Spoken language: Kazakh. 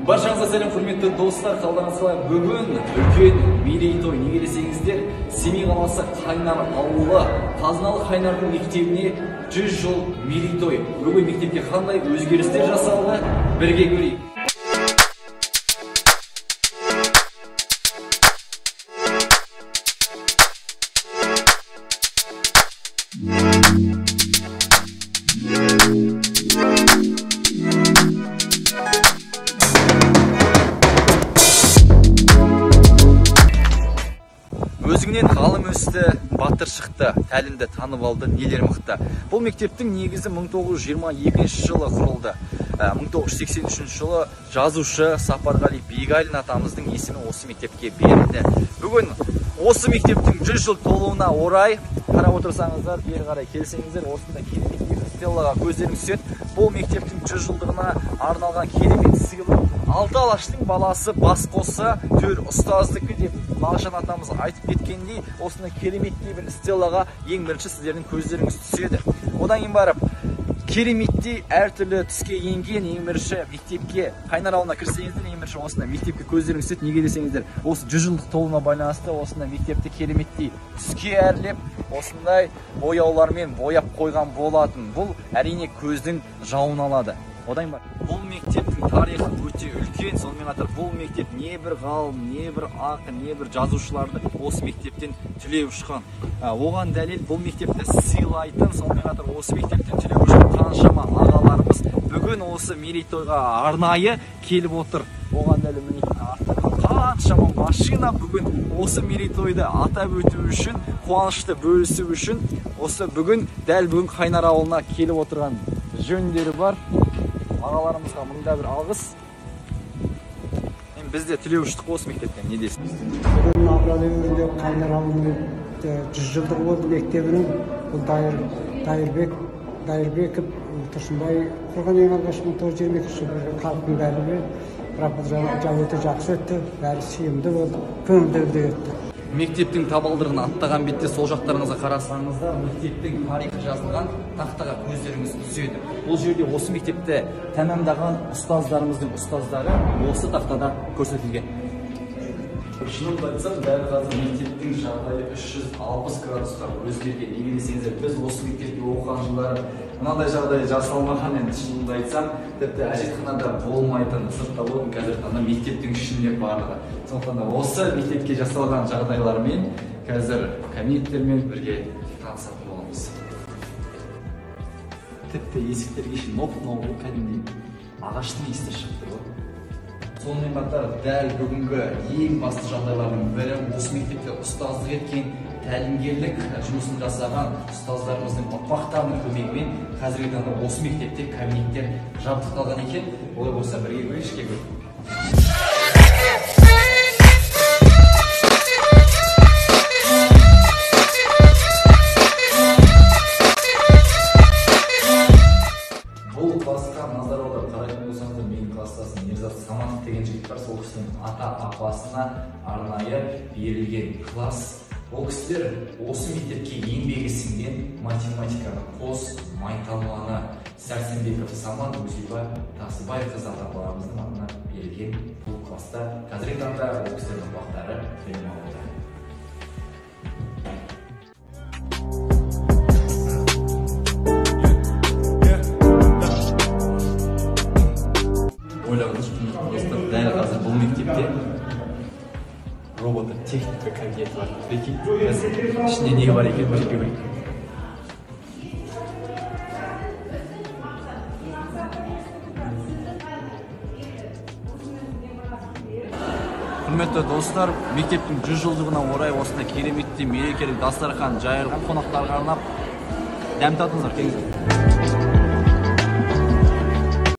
Баршаңызға сәлем, құрметті достар, қалдарыңыз қалай? Бүгін үлкен мерейтой, неге десеңіздер, Семей қаласы Қайнар ауылы Қазыналы Қайнардың мектебіне 100 жыл мерейтой. Бүгін мектепке қандай өзгерістер жасалды, бірге көрейік. Өзіңнен ғалым өсті, батыр шықты, тәлімді танып алды, нелер мықты. Бұл мектептің негізі 1922 жылы құрылды. 1983 жылы жазушы Сапарғали Бегалин атамыздың есімі осы мектепке берілді. Бүгін осы мектептің 100 жыл толуына орай, қарап отырсаңыздар, бері қарай келсеңіздер, осында керемет екі стеллаға көздеріңіз түседі. Бұл мектептің 100 жылдығына арналған керемет сыйлық. Алты алаштың баласы бас қосса, төр ұстаздікі деп Мағжан атамыз айтып кеткендей, осында кереметтей бір стеллаға ең бірінші сіздердің көздеріңіз түседі. Одан кейін барып, кереметтей әртүрлі түске енген ең бірінші мектепке, Қайнар ауылына кірсеңіздер, ең бірінші осында мектепке көздеріңіз түседі. Неге десеңіздер, осы 100 жылдық толуына байланысты осында мектепті кереметтей түске әрлеп, осындай бояулармен бояп қойған болатын. Бұл әрине көздің жауын алады. Одан бар. Бұл мектептің тарихы өте үлкен, сонымен қатар бұл мектеп не бір ғалым, не бір ақын, не бір жазушыларды осы мектептен түлеп ұшқан. Оған дәлел бұл мектепті сыйлайтын, сонымен қатар осы мектептен түлеп ұшқан қаншама ағаларымыз бүгін осы мерейтойға арнайы келіп отыр. Оған дәлел мінекей қаншама машина бүгін осы мерейтойды атап өту үшін, қуанышты бөлісу үшін, осы бүгін дәл бүгін Қайнар ауылына келіп отырған жөндері бар. Ағаларымызға мұнда бір алғыс. Бізде түлеп ұштық осы мектептен, не дейсіз? Бүгін Абралы өңірінде Қайнар ауылының 100 жылдығы болды мектебінің. Бұл Дайырбеков, Тұрсынбай құрған ең алғаш 1922 жылы халықтың бәрі, бірақ бұл жай өте жақсы өтті, бәрі сүйімді болды, көңілді өтті. Мектептің табалдырығын аттаған бетте сол жақтарыңызға қарасаңызда, мектептің тарихы жазылған тақтаға көздеріңіз түседі. Бұл жерде осы мектепті тәмамдаған ұстаздарымыздың ұстаздары осы тақтада көрсетілген. Шынымды айтсам, дәл қазір мектептің жағдайы 360 градусқа өзгерген. Неге десеңіздер, біз осы мектепте оқыған жылдары мынадай жағдай жасалмаған. Енді шынымды айтсам, тіпті әжетханада болмайтын, сыртта болатын, қазір таңда мектептің ішінде барлығы. Сондықтан да осы мектепке жасалған жағдайлармен қазір кабинеттермен бірге танысатын боламыз. Тіпті есіктерге шейін оп-оңай кәдімгідей ағаштың иісі шығып тұр. Сонымен қатар дәл бүгінгі ең басты жағдайлардың бірі осы мектепте ұстаздық еткен, тәлімгерлік жұмысын жасаған ұстаздарымыздың ұрпақтарының көмегімен қазіргі таңда осы мектепте кабинеттер жабдықталған екен. Олай болса бірге көрейікші көрейік. Самат деген жігіт бар, сол кісінің ата-апасына арнайы берілген класс. Ол кісілер осы мектепке еңбегі сіңген математиканы қос майталманы Сәрсенбеков Самат Өзиба Тасыбайқызы ата-апаларымыздың атына берілген бұл класста қазіргі таңда ол кісілердің ұрпақтары білім алуда. Дәл қазір бұл мектепте роботы техника кабинеті бар. Ішінде не бар екен, бірге көрейік. Құрметті достар, мектептің 100 жылдығына орай осында кереметтей мерекелік дастархан жайылған, қонақтарға арнап дәм татыңыздар, келіңіздер.